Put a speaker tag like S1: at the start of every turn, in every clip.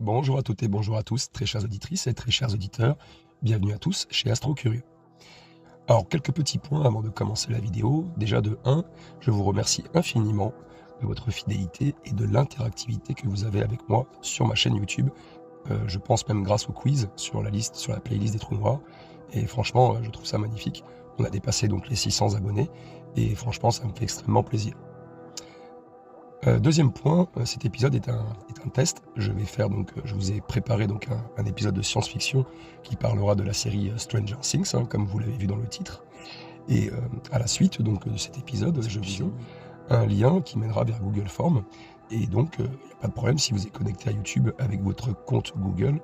S1: Bonjour à toutes et bonjour à tous, très chères auditrices et très chers auditeurs. Bienvenue à tous chez Astro Curieux. Alors, quelques petits points avant de commencer la vidéo. Déjà de 1, je vous remercie infiniment de votre fidélité et de l'interactivité que vous avez avec moi sur ma chaîne YouTube. Je pense même grâce au quiz sur la playlist des trous noirs. Et franchement, je trouve ça magnifique. On a dépassé donc les 600 abonnés et franchement, ça me fait extrêmement plaisir. Deuxième point, cet épisode est un test. Je vous ai préparé donc un épisode de science-fiction qui parlera de la série Stranger Things, comme vous l'avez vu dans le titre. Et à la suite donc de cet épisode, je visionne un lien qui mènera vers Google Forms. Et donc, il n'y a pas de problème, si vous êtes connecté à YouTube avec votre compte Google,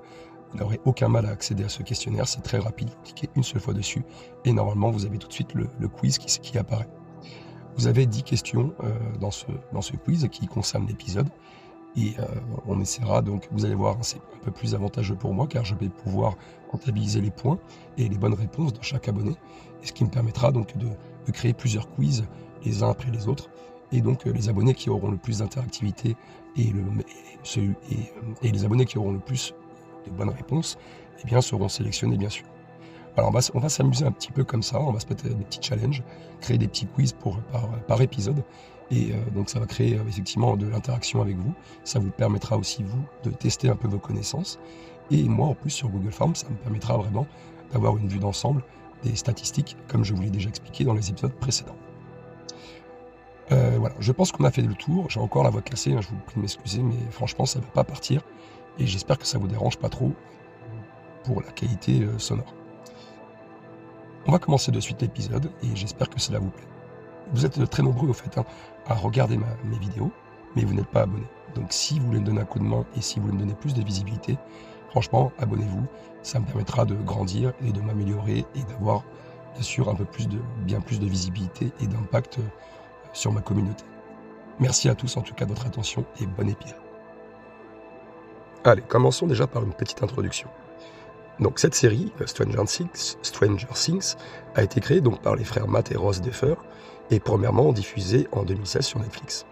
S1: vous n'aurez aucun mal à accéder à ce questionnaire. C'est très rapide, vous cliquez une seule fois dessus et normalement, vous avez tout de suite le quiz qui apparaît. Vous avez 10 questions dans ce quiz qui concerne l'épisode et on essaiera donc, vous allez voir, c'est un peu plus avantageux pour moi car je vais pouvoir comptabiliser les points et les bonnes réponses de chaque abonné, et ce qui me permettra donc de créer plusieurs quiz les uns après les autres, et donc les abonnés qui auront le plus d'interactivité et les abonnés qui auront le plus de bonnes réponses, eh bien, seront sélectionnés bien sûr. Alors on va s'amuser un petit peu comme ça, on va se mettre des petits challenges, créer des petits quiz par épisode, et donc ça va créer effectivement de l'interaction avec vous. Ça vous permettra aussi, vous, de tester un peu vos connaissances, et moi en plus sur Google Forms, ça me permettra vraiment d'avoir une vue d'ensemble des statistiques, comme je vous l'ai déjà expliqué dans les épisodes précédents. Voilà, je pense qu'on a fait le tour. J'ai encore la voix cassée, je vous prie de m'excuser, mais franchement ça ne va pas partir, et j'espère que ça ne vous dérange pas trop pour la qualité sonore. On va commencer de suite l'épisode et j'espère que cela vous plaît. Vous êtes très nombreux au fait à regarder mes vidéos, mais vous n'êtes pas abonnés. Donc si vous voulez me donner un coup de main et si vous voulez me donner plus de visibilité, franchement, abonnez-vous. Ça me permettra de grandir et de m'améliorer et d'avoir bien sûr bien plus de visibilité et d'impact sur ma communauté. Merci à tous en tout cas de votre attention et bon épisode. Allez, commençons déjà par une petite introduction. Donc cette série, Stranger Things, a été créée donc par les frères Matt et Ross Duffer et premièrement diffusée en 2016 sur Netflix.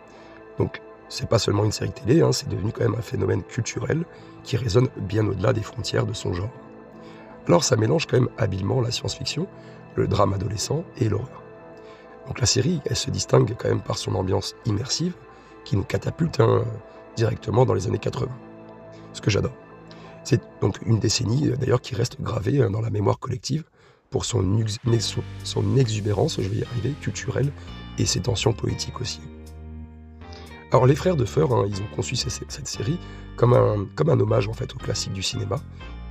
S1: Donc c'est pas seulement une série télé, c'est devenu quand même un phénomène culturel qui résonne bien au-delà des frontières de son genre. Alors ça mélange quand même habilement la science-fiction, le drame adolescent et l'horreur. Donc la série, elle se distingue quand même par son ambiance immersive qui nous catapulte directement dans les années 80. Ce que j'adore. C'est donc une décennie d'ailleurs qui reste gravée dans la mémoire collective pour son exubérance, je vais y arriver, culturelle, et ses tensions poétiques aussi. Alors les frères Duffer, ils ont conçu cette série comme un hommage en fait aux classiques du cinéma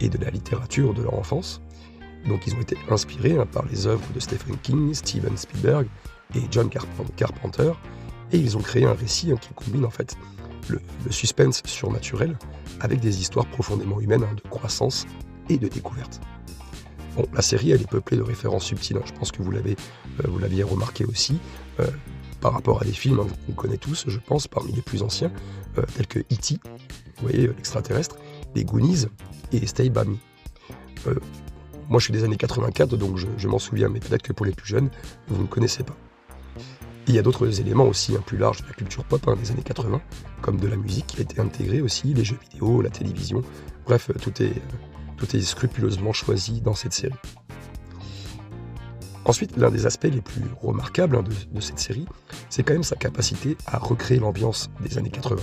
S1: et de la littérature de leur enfance. Donc ils ont été inspirés par les œuvres de Stephen King, Steven Spielberg et John Carpenter, et ils ont créé un récit qui combine en fait le suspense surnaturel avec des histoires profondément humaines de croissance et de découverte. Bon, la série, elle est peuplée de références subtiles, je pense que vous l'aviez remarqué aussi, par rapport à des films qu'on connaît tous, je pense, parmi les plus anciens, tels que E.T., vous voyez, l'extraterrestre, les Goonies et Stay By Me. Moi, je suis des années 84, donc je m'en souviens, mais peut-être que pour les plus jeunes, vous ne connaissez pas. Il y a d'autres éléments aussi plus larges de la culture pop des années 80, comme de la musique qui a été intégrée aussi, les jeux vidéo, la télévision, bref, tout est scrupuleusement choisi dans cette série. Ensuite, l'un des aspects les plus remarquables de cette série, c'est quand même sa capacité à recréer l'ambiance des années 80.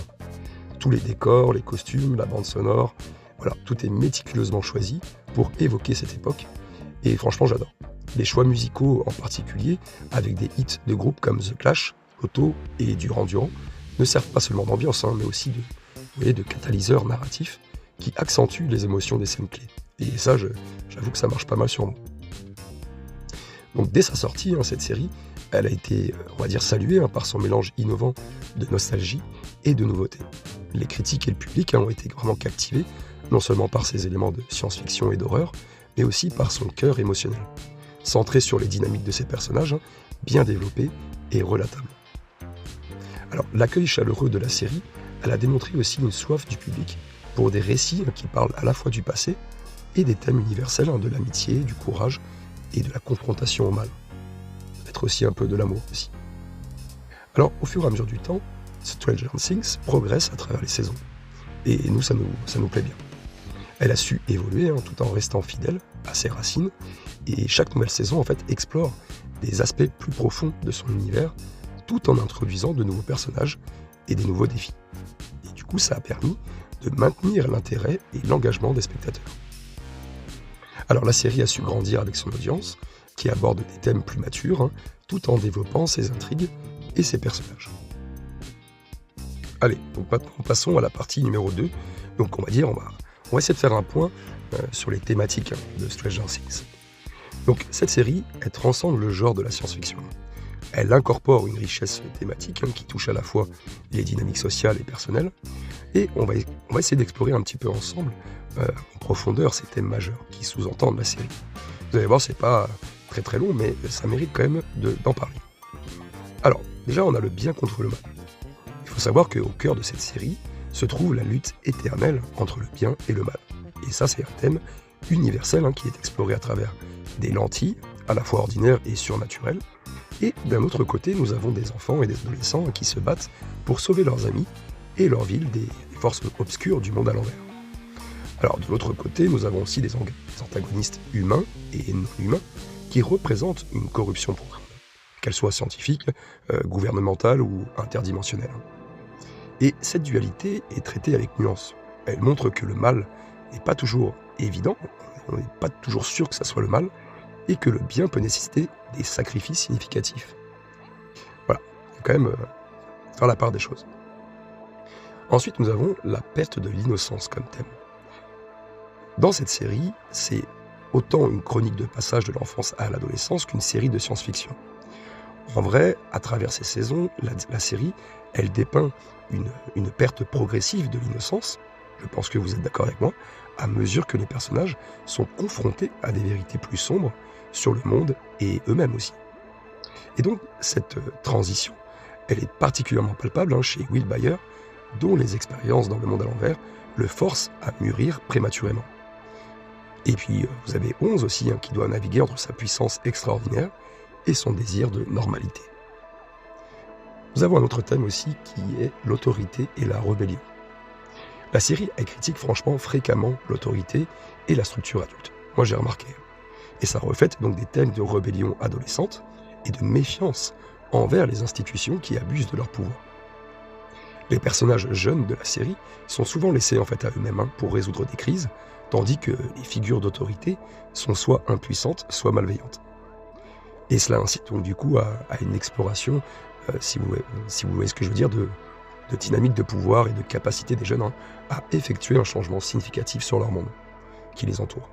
S1: Tous les décors, les costumes, la bande sonore, voilà, tout est méticuleusement choisi pour évoquer cette époque, et franchement j'adore. Les choix musicaux en particulier, avec des hits de groupes comme The Clash, Toto et Duran Duran, ne servent pas seulement d'ambiance, mais aussi de catalyseurs narratifs qui accentuent les émotions des scènes clés. Et ça, j'avoue que ça marche pas mal sur moi. Donc dès sa sortie, cette série, elle a été, on va dire, saluée par son mélange innovant de nostalgie et de nouveauté. Les critiques et le public ont été vraiment captivés, non seulement par ses éléments de science-fiction et d'horreur, mais aussi par son cœur émotionnel, centré sur les dynamiques de ses personnages, bien développés et relatables. Alors, l'accueil chaleureux de la série, elle a démontré aussi une soif du public pour des récits qui parlent à la fois du passé et des thèmes universels de l'amitié, du courage et de la confrontation au mal. Peut-être aussi un peu de l'amour aussi. Alors, au fur et à mesure du temps, Stranger Things progresse à travers les saisons. Et nous, ça nous plaît bien. Elle a su évoluer tout en restant fidèle à ses racines, et chaque nouvelle saison en fait explore des aspects plus profonds de son univers, tout en introduisant de nouveaux personnages et des nouveaux défis. Et du coup, ça a permis de maintenir l'intérêt et l'engagement des spectateurs. Alors la série a su grandir avec son audience, qui aborde des thèmes plus matures, tout en développant ses intrigues et ses personnages. Allez, donc maintenant passons à la partie numéro 2. Donc on va essayer de faire un point sur les thématiques de Stranger Things. Donc cette série, elle transcende le genre de la science-fiction. Elle incorpore une richesse thématique qui touche à la fois les dynamiques sociales et personnelles, et on va essayer d'explorer un petit peu ensemble en profondeur ces thèmes majeurs qui sous-entendent la série. Vous allez voir, c'est pas très très long, mais ça mérite quand même d'en parler. Alors, déjà, on a le bien contre le mal. Il faut savoir qu'au cœur de cette série se trouve la lutte éternelle entre le bien et le mal. Et ça, c'est un thème universel qui est exploré à travers des lentilles, à la fois ordinaires et surnaturelles. Et d'un autre côté, nous avons des enfants et des adolescents qui se battent pour sauver leurs amis et leur ville des forces obscures du monde à l'envers. Alors de l'autre côté, nous avons aussi des antagonistes humains et non humains qui représentent une corruption profonde, qu'elle soit scientifique, gouvernementale ou interdimensionnelle. Et cette dualité est traitée avec nuance. Elle montre que le mal n'est pas toujours évident, on n'est pas toujours sûr que ça soit le mal, et que le bien peut nécessiter des sacrifices significatifs. Voilà, il faut quand même faire la part des choses. Ensuite, nous avons la perte de l'innocence comme thème. Dans cette série, c'est autant une chronique de passage de l'enfance à l'adolescence qu'une série de science-fiction. En vrai, à travers ces saisons, la série, elle dépeint une perte progressive de l'innocence, je pense que vous êtes d'accord avec moi, à mesure que les personnages sont confrontés à des vérités plus sombres sur le monde et eux-mêmes aussi. Et donc, cette transition, elle est particulièrement palpable chez Will Byers, dont les expériences dans le monde à l'envers le forcent à mûrir prématurément. Et puis, vous avez 11 aussi, qui doit naviguer entre sa puissance extraordinaire et son désir de normalité. Nous avons un autre thème aussi qui est l'autorité et la rébellion. La série, elle critique franchement fréquemment l'autorité et la structure adulte. Moi, j'ai remarqué. Et ça reflète donc des thèmes de rébellion adolescente et de méfiance envers les institutions qui abusent de leur pouvoir. Les personnages jeunes de la série sont souvent laissés en fait à eux-mêmes pour résoudre des crises, tandis que les figures d'autorité sont soit impuissantes, soit malveillantes. Et cela incite donc du coup à une exploration, si vous voyez ce que je veux dire, de dynamique de pouvoir et de capacité des jeunes à effectuer un changement significatif sur leur monde qui les entoure.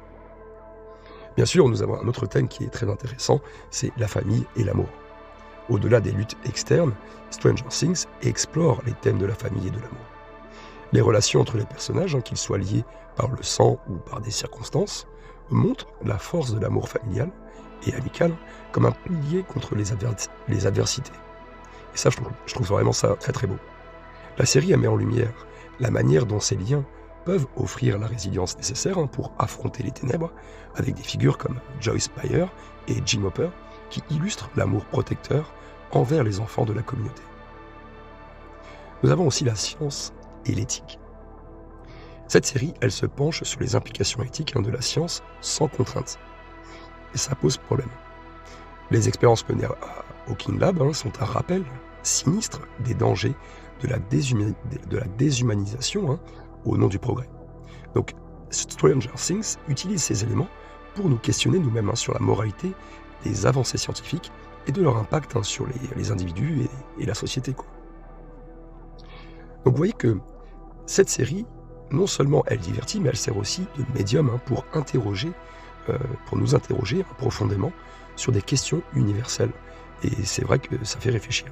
S1: Bien sûr, nous avons un autre thème qui est très intéressant, c'est la famille et l'amour. Au-delà des luttes externes, Stranger Things explore les thèmes de la famille et de l'amour. Les relations entre les personnages, qu'ils soient liés par le sang ou par des circonstances, montrent la force de l'amour familial et amical comme un pilier contre les adversités. Et ça, je trouve vraiment ça très très beau. La série met en lumière la manière dont ces liens peuvent offrir la résilience nécessaire pour affronter les ténèbres, avec des figures comme Joyce Byers et Jim Hopper, qui illustrent l'amour protecteur envers les enfants de la communauté. Nous avons aussi la science et l'éthique. Cette série, elle se penche sur les implications éthiques de la science sans contrainte. Et ça pose problème. Les expériences menées à Hawking Lab sont un rappel sinistre des dangers de la déshumanisation au nom du progrès. Donc, Stranger Things utilise ces éléments pour nous questionner nous-mêmes sur la moralité des avancées scientifiques et de leur impact sur les individus et la société. Donc vous voyez que cette série, non seulement elle divertit, mais elle sert aussi de médium pour nous interroger profondément sur des questions universelles. Et c'est vrai que ça fait réfléchir.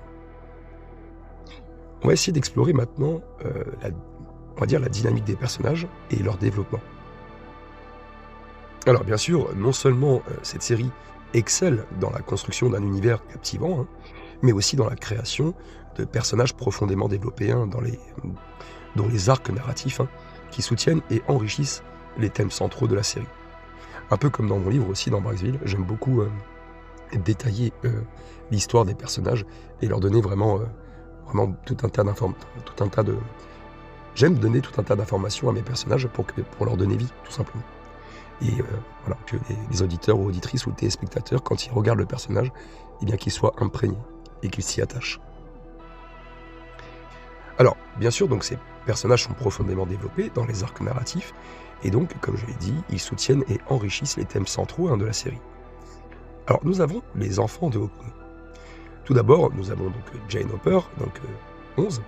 S1: On va essayer d'explorer maintenant la dynamique des personnages et leur développement. Alors bien sûr, non seulement cette série excelle dans la construction d'un univers captivant, mais aussi dans la création de personnages profondément développés dont les arcs narratifs qui soutiennent et enrichissent les thèmes centraux de la série. Un peu comme dans mon livre aussi, dans Braxville, j'aime beaucoup détailler l'histoire des personnages et leur donner vraiment tout un tas J'aime donner tout un tas d'informations à mes personnages pour leur donner vie, tout simplement. Et voilà, que les auditeurs ou auditrices ou les téléspectateurs, quand ils regardent le personnage, eh bien qu'ils soient imprégnés et qu'ils s'y attachent. Alors, bien sûr, donc ces personnages sont profondément développés dans les arcs narratifs, et donc, comme je l'ai dit, ils soutiennent et enrichissent les thèmes centraux de la série. Alors, nous avons les enfants de Hawking. Tout d'abord, nous avons donc Jane Hopper, donc 11,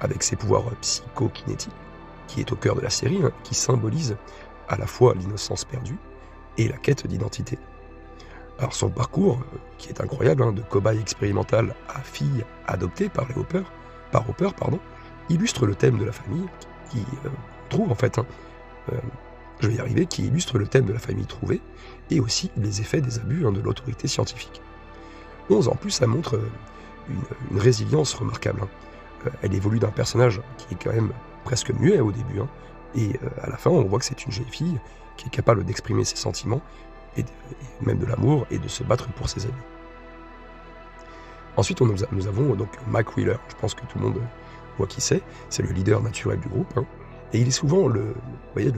S1: avec ses pouvoirs psychokinétiques, qui est au cœur de la série, qui symbolise à la fois l'innocence perdue et la quête d'identité. Alors son parcours, qui est incroyable, de cobaye expérimental à fille adoptée par Hopper, illustre le thème de la famille qui trouve en fait, je vais y arriver, qui illustre le thème de la famille trouvée et aussi les effets des abus de l'autorité scientifique. 11 en plus, ça montre une résilience remarquable. Elle évolue d'un personnage qui est quand même presque muet au début, et à la fin on voit que c'est une jeune fille qui est capable d'exprimer ses sentiments et même de l'amour et de se battre pour ses amis. Ensuite nous avons donc Mac Wheeler, je pense que tout le monde voit qui c'est le leader naturel du groupe, et il est souvent le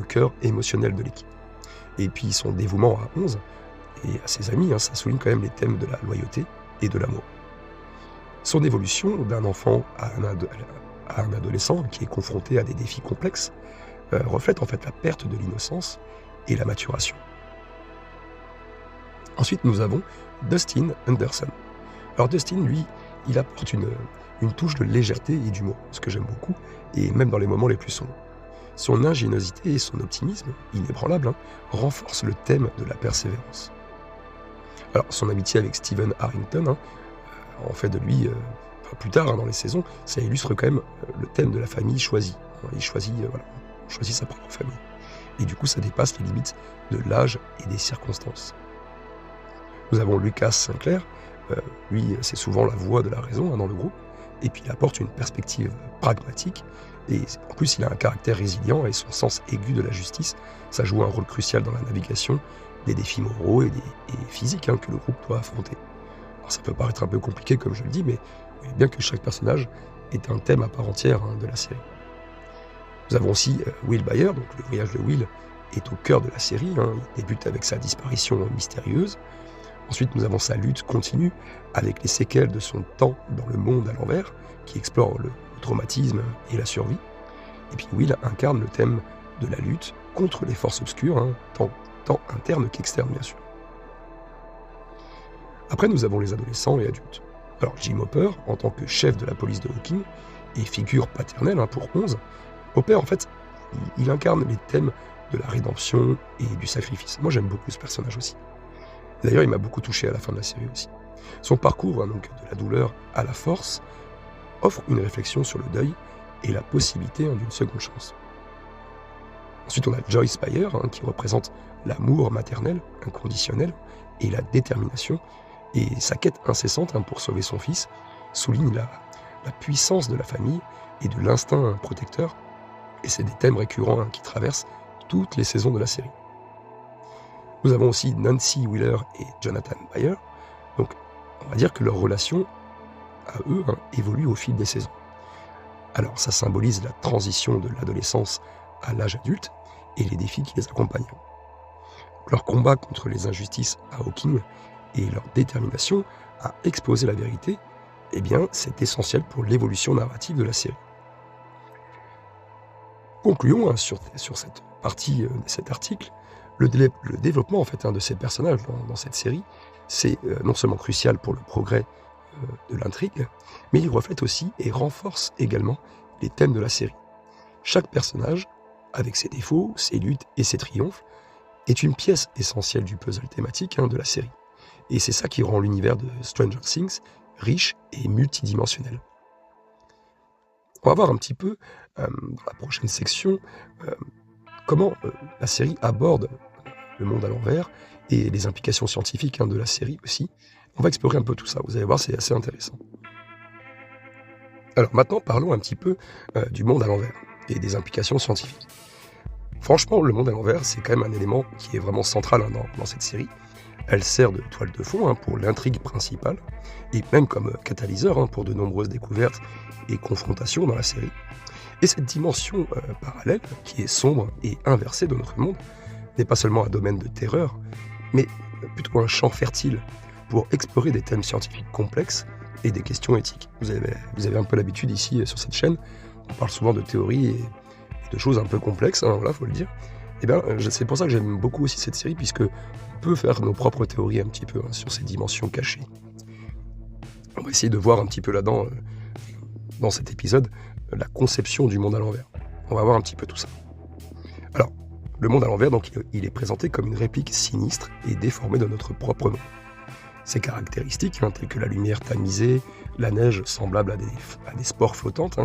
S1: cœur émotionnel de l'équipe. Et puis son dévouement à 11 et à ses amis, ça souligne quand même les thèmes de la loyauté et de l'amour. Son évolution d'un enfant à un adolescent qui est confronté à des défis complexes reflète en fait la perte de l'innocence et la maturation. Ensuite, nous avons Dustin Anderson. Alors Dustin, lui, il apporte une touche de légèreté et d'humour, ce que j'aime beaucoup, et même dans les moments les plus sombres. Son ingéniosité et son optimisme, inébranlable, renforcent le thème de la persévérance. Alors, son amitié avec Stephen Harrington, en fait de lui, plus tard dans les saisons, ça illustre quand même le thème de la famille choisie. Il choisit sa propre famille. Et du coup, ça dépasse les limites de l'âge et des circonstances. Nous avons Lucas Sinclair, lui, c'est souvent la voix de la raison dans le groupe, et puis il apporte une perspective pragmatique, et en plus il a un caractère résilient et son sens aigu de la justice, ça joue un rôle crucial dans la navigation des défis moraux et physiques que le groupe doit affronter. Alors ça peut paraître un peu compliqué comme je le dis, mais bien que chaque personnage est un thème à part entière de la série. Nous avons aussi Will Byers, donc le voyage de Will est au cœur de la série, il débute avec sa disparition mystérieuse. Ensuite, nous avons sa lutte continue avec les séquelles de son temps dans le monde à l'envers, qui explore le traumatisme et la survie. Et puis Will incarne le thème de la lutte contre les forces obscures, tant internes qu'externes bien sûr. Après, nous avons les adolescents et adultes. Alors Jim Hopper, en tant que chef de la police de Hawking, et figure paternelle pour 11, Hopper, en fait, il incarne les thèmes de la rédemption et du sacrifice. Moi, j'aime beaucoup ce personnage aussi. D'ailleurs, il m'a beaucoup touché à la fin de la série aussi. Son parcours, donc de la douleur à la force, offre une réflexion sur le deuil et la possibilité d'une seconde chance. Ensuite, on a Joyce Byers, qui représente l'amour maternel, inconditionnel, et la détermination, et sa quête incessante pour sauver son fils souligne la puissance de la famille et de l'instinct protecteur, et c'est des thèmes récurrents qui traversent toutes les saisons de la série. Nous avons aussi Nancy Wheeler et Jonathan Byers, donc on va dire que leur relation à eux évolue au fil des saisons. Alors ça symbolise la transition de l'adolescence à l'âge adulte et les défis qui les accompagnent. Leur combat contre les injustices à Hawking et leur détermination à exposer la vérité, c'est essentiel pour l'évolution narrative de la série. Concluons sur cette partie de cet article. Le développement en fait de ces personnages dans cette série, c'est non seulement crucial pour le progrès de l'intrigue, mais il reflète aussi et renforce également les thèmes de la série. Chaque personnage, avec ses défauts, ses luttes et ses triomphes, est une pièce essentielle du puzzle thématique de la série. Et c'est ça qui rend l'univers de Stranger Things riche et multidimensionnel. On va voir un petit peu, dans la prochaine section, comment la série aborde le monde à l'envers et les implications scientifiques de la série aussi. On va explorer un peu tout ça, vous allez voir, c'est assez intéressant. Alors maintenant, parlons un petit peu du monde à l'envers et des implications scientifiques. Franchement, le monde à l'envers, c'est quand même un élément qui est vraiment central dans cette série. Elle sert de toile de fond pour l'intrigue principale, et même comme catalyseur pour de nombreuses découvertes et confrontations dans la série. Et cette dimension parallèle, qui est sombre et inversée de notre monde, n'est pas seulement un domaine de terreur, mais plutôt un champ fertile pour explorer des thèmes scientifiques complexes et des questions éthiques. Vous avez un peu l'habitude ici sur cette chaîne, on parle souvent de théories et de choses un peu complexes, hein, voilà, faut le dire. Et bien, c'est pour ça que j'aime beaucoup aussi cette série, puisque on peut faire nos propres théories un petit peu sur ces dimensions cachées. On va essayer de voir un petit peu là-dedans, dans cet épisode, la conception du monde à l'envers. On va voir un petit peu tout ça. Alors, le monde à l'envers, donc, il est présenté comme une réplique sinistre et déformée de notre propre monde. Ses caractéristiques, telles que la lumière tamisée, la neige semblable à des spores flottantes,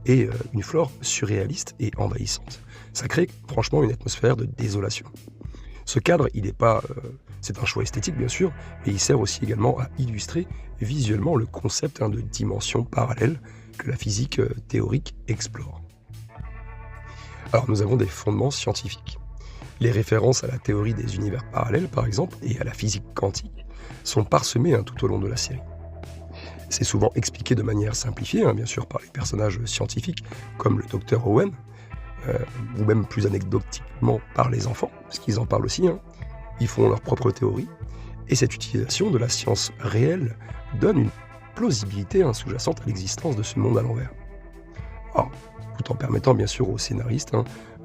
S1: et une flore surréaliste et envahissante. Ça crée franchement une atmosphère de désolation. Ce cadre, c'est un choix esthétique bien sûr, mais il sert aussi également à illustrer visuellement le concept de dimension parallèle que la physique théorique explore. Alors nous avons des fondements scientifiques. Les références à la théorie des univers parallèles par exemple et à la physique quantique sont parsemées tout au long de la série. C'est souvent expliqué de manière simplifiée, bien sûr, par les personnages scientifiques, comme le docteur Owen, ou même plus anecdotiquement par les enfants, parce qu'ils en parlent aussi. Ils font leur propre théorie, et cette utilisation de la science réelle donne une plausibilité sous-jacente à l'existence de ce monde à l'envers. Alors, tout en permettant bien sûr aux scénaristes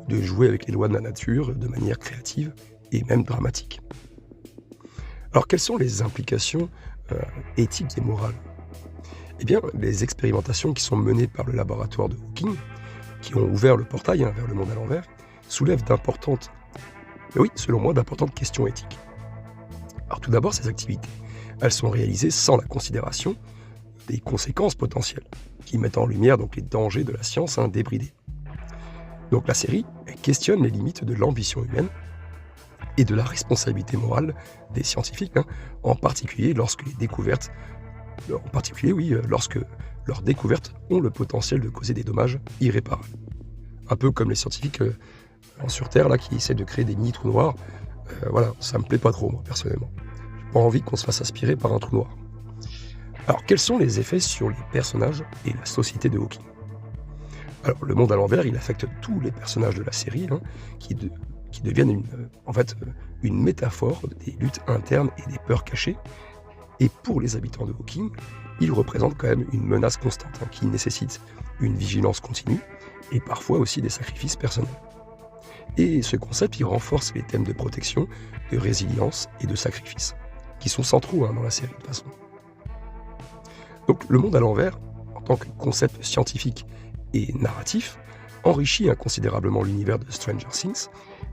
S1: de jouer avec les lois de la nature de manière créative et même dramatique. Alors, quelles sont les implications éthiques et morales ? Eh bien, les expérimentations qui sont menées par le laboratoire de Hawking, qui ont ouvert le portail vers le monde à l'envers, soulèvent selon moi, d'importantes questions éthiques. Alors tout d'abord, ces activités, elles sont réalisées sans la considération des conséquences potentielles, qui mettent en lumière donc les dangers de la science débridée. Donc la série, elle questionne les limites de l'ambition humaine et de la responsabilité morale des scientifiques, en particulier lorsque leurs découvertes ont le potentiel de causer des dommages irréparables. Un peu comme les scientifiques sur Terre qui essaient de créer des mini-trous noirs. Voilà, ça me plaît pas trop, moi, personnellement. J'ai pas envie qu'on se fasse aspirer par un trou noir. Alors, quels sont les effets sur les personnages et la société de Hawking ? Alors, le monde à l'envers, il affecte tous les personnages de la série, qui deviennent une métaphore des luttes internes et des peurs cachées. Et pour les habitants de Hawking, ils représentent quand même une menace constante qui nécessite une vigilance continue et parfois aussi des sacrifices personnels. Et ce concept, il renforce les thèmes de protection, de résilience et de sacrifice, qui sont centraux dans la série de toute façon. Donc le monde à l'envers, en tant que concept scientifique et narratif, enrichit considérablement l'univers de Stranger Things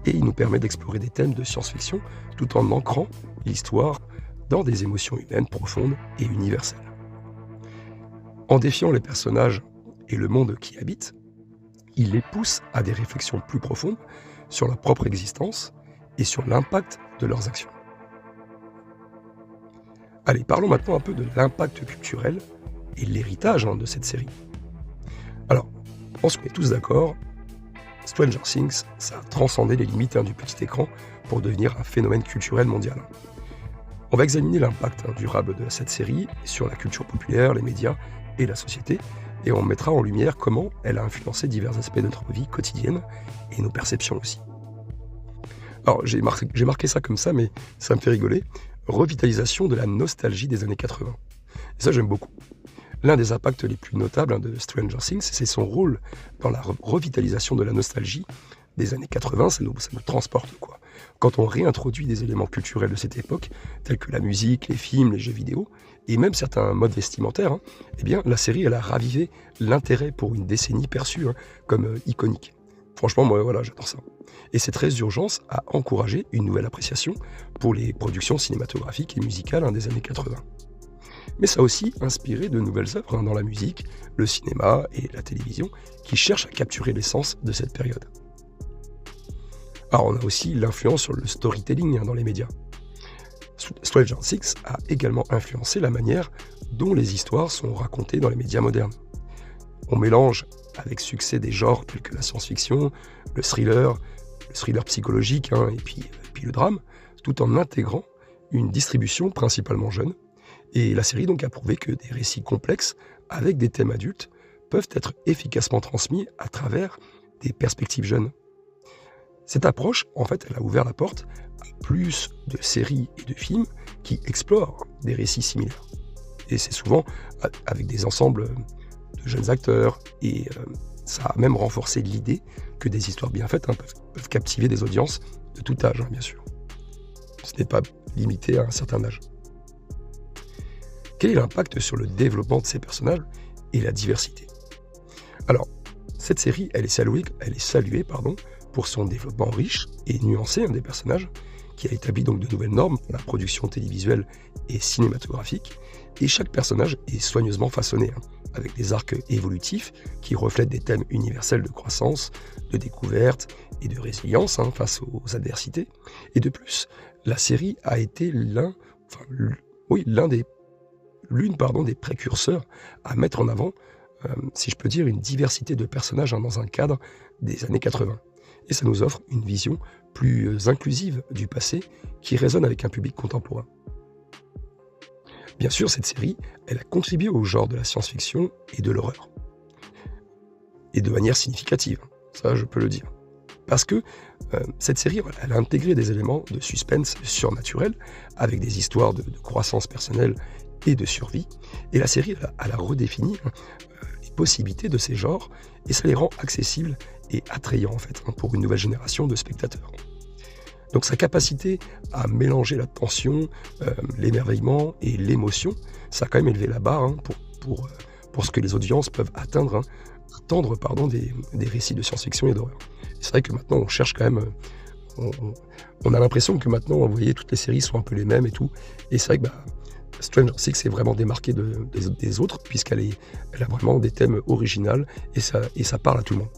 S1: et il nous permet d'explorer des thèmes de science-fiction tout en ancrant l'histoire dans des émotions humaines profondes et universelles. En défiant les personnages et le monde qui habitent, il les pousse à des réflexions plus profondes sur leur propre existence et sur l'impact de leurs actions. Allez, parlons maintenant un peu de l'impact culturel et l'héritage de cette série. Alors, je pense qu'on est tous d'accord, Stranger Things, ça a transcendé les limites du petit écran pour devenir un phénomène culturel mondial. On va examiner l'impact durable de cette série sur la culture populaire, les médias et la société, et on mettra en lumière comment elle a influencé divers aspects de notre vie quotidienne et nos perceptions aussi. Alors, j'ai marqué ça comme ça, mais ça me fait rigoler. Revitalisation de la nostalgie des années 80. Et ça, j'aime beaucoup. L'un des impacts les plus notables de Stranger Things, c'est son rôle dans la revitalisation de la nostalgie des années 80, ça nous transporte, quoi. Quand on réintroduit des éléments culturels de cette époque, tels que la musique, les films, les jeux vidéo, et même certains modes vestimentaires, eh bien, la série, elle a ravivé l'intérêt pour une décennie perçue comme iconique. Franchement, moi, voilà, j'adore ça. Et cette résurgence a encouragé une nouvelle appréciation pour les productions cinématographiques et musicales des années 80. Mais ça a aussi inspiré de nouvelles œuvres dans la musique, le cinéma et la télévision, qui cherchent à capturer l'essence de cette période. Alors on a aussi l'influence sur le storytelling dans les médias. Stranger Things a également influencé la manière dont les histoires sont racontées dans les médias modernes. On mélange avec succès des genres tels que la science-fiction, le thriller psychologique et puis le drame, tout en intégrant une distribution principalement jeune. Et la série donc a prouvé que des récits complexes avec des thèmes adultes peuvent être efficacement transmis à travers des perspectives jeunes. Cette approche, en fait, elle a ouvert la porte à plus de séries et de films qui explorent des récits similaires. Et c'est souvent avec des ensembles de jeunes acteurs, et ça a même renforcé l'idée que des histoires bien faites peuvent captiver des audiences de tout âge, bien sûr. Ce n'est pas limité à un certain âge. Quel est l'impact sur le développement de ces personnages et la diversité? Alors, cette série, elle est saluée pour son développement riche et nuancé des personnages, qui a établi donc de nouvelles normes pour la production télévisuelle et cinématographique, et chaque personnage est soigneusement façonné, avec des arcs évolutifs qui reflètent des thèmes universels de croissance, de découverte et de résilience face aux adversités. Et de plus, la série a été l'une des précurseurs à mettre en avant, si je peux dire, une diversité de personnages dans un cadre des années 80. Et ça nous offre une vision plus inclusive du passé qui résonne avec un public contemporain. Bien sûr, cette série, elle a contribué au genre de la science-fiction et de l'horreur. Et de manière significative, ça je peux le dire. Parce que cette série, elle a intégré des éléments de suspense surnaturel, avec des histoires de croissance personnelle et de survie. Et la série, elle a redéfini les possibilités de ces genres, et ça les rend accessibles et attrayants en fait, pour une nouvelle génération de spectateurs. Donc sa capacité à mélanger la tension, l'émerveillement et l'émotion, ça a quand même élevé la barre pour ce que les audiences peuvent attendre des récits de science-fiction et d'horreur. C'est vrai que maintenant on cherche quand même, on a l'impression que maintenant, vous voyez, toutes les séries sont un peu les mêmes et tout, et c'est vrai que Stranger Things est vraiment démarqué des autres, puisqu'elle a vraiment des thèmes originaux, et ça parle à tout le monde.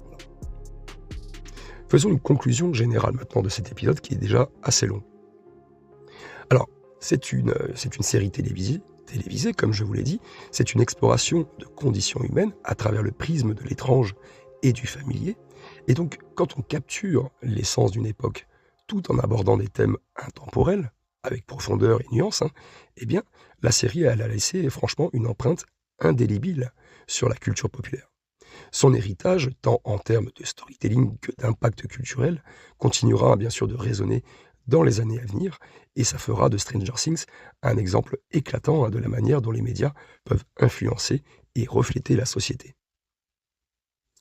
S1: Faisons une conclusion générale maintenant de cet épisode qui est déjà assez long. Alors, c'est une série télévisée, comme je vous l'ai dit. C'est une exploration de conditions humaines à travers le prisme de l'étrange et du familier. Et donc, quand on capture l'essence d'une époque tout en abordant des thèmes intemporels, avec profondeur et nuance, eh bien, la série, elle a laissé franchement une empreinte indélébile sur la culture populaire. Son héritage, tant en termes de storytelling que d'impact culturel, continuera bien sûr de résonner dans les années à venir, et ça fera de Stranger Things un exemple éclatant de la manière dont les médias peuvent influencer et refléter la société.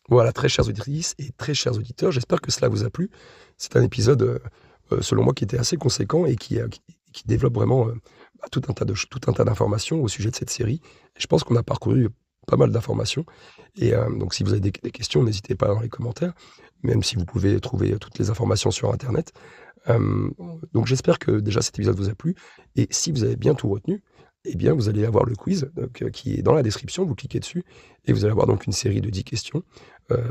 S1: Voilà, très chères auditrices et très chers auditeurs, j'espère que cela vous a plu. C'est un épisode, selon moi, qui était assez conséquent et qui développe vraiment tout un tas d'informations au sujet de cette série. Et je pense qu'on a parcouru pas mal d'informations. Et donc, si vous avez des questions, n'hésitez pas dans les commentaires, même si vous pouvez trouver toutes les informations sur Internet. Donc, j'espère que déjà cet épisode vous a plu. Et si vous avez bien tout retenu, eh bien, vous allez avoir le quiz qui est dans la description. Vous cliquez dessus et vous allez avoir donc une série de 10 questions.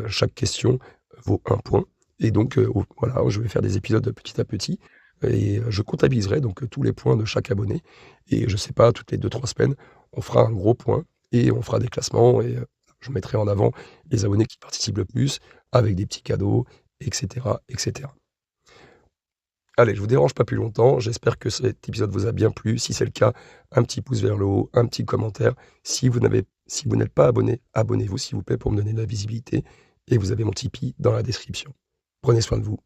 S1: Chaque question vaut 1 point. Et donc, voilà, je vais faire des épisodes petit à petit. Et je comptabiliserai donc tous les points de chaque abonné. Et je sais pas, toutes les 2-3 semaines, on fera un gros point et on fera des classements. Et je mettrai en avant les abonnés qui participent le plus avec des petits cadeaux, etc., etc. Allez, je vous dérange pas plus longtemps. J'espère que cet épisode vous a bien plu. Si c'est le cas, un petit pouce vers le haut, un petit commentaire. Si vous n'êtes pas abonné, abonnez-vous s'il vous plaît pour me donner de la visibilité. Et vous avez mon Tipeee dans la description. Prenez soin de vous.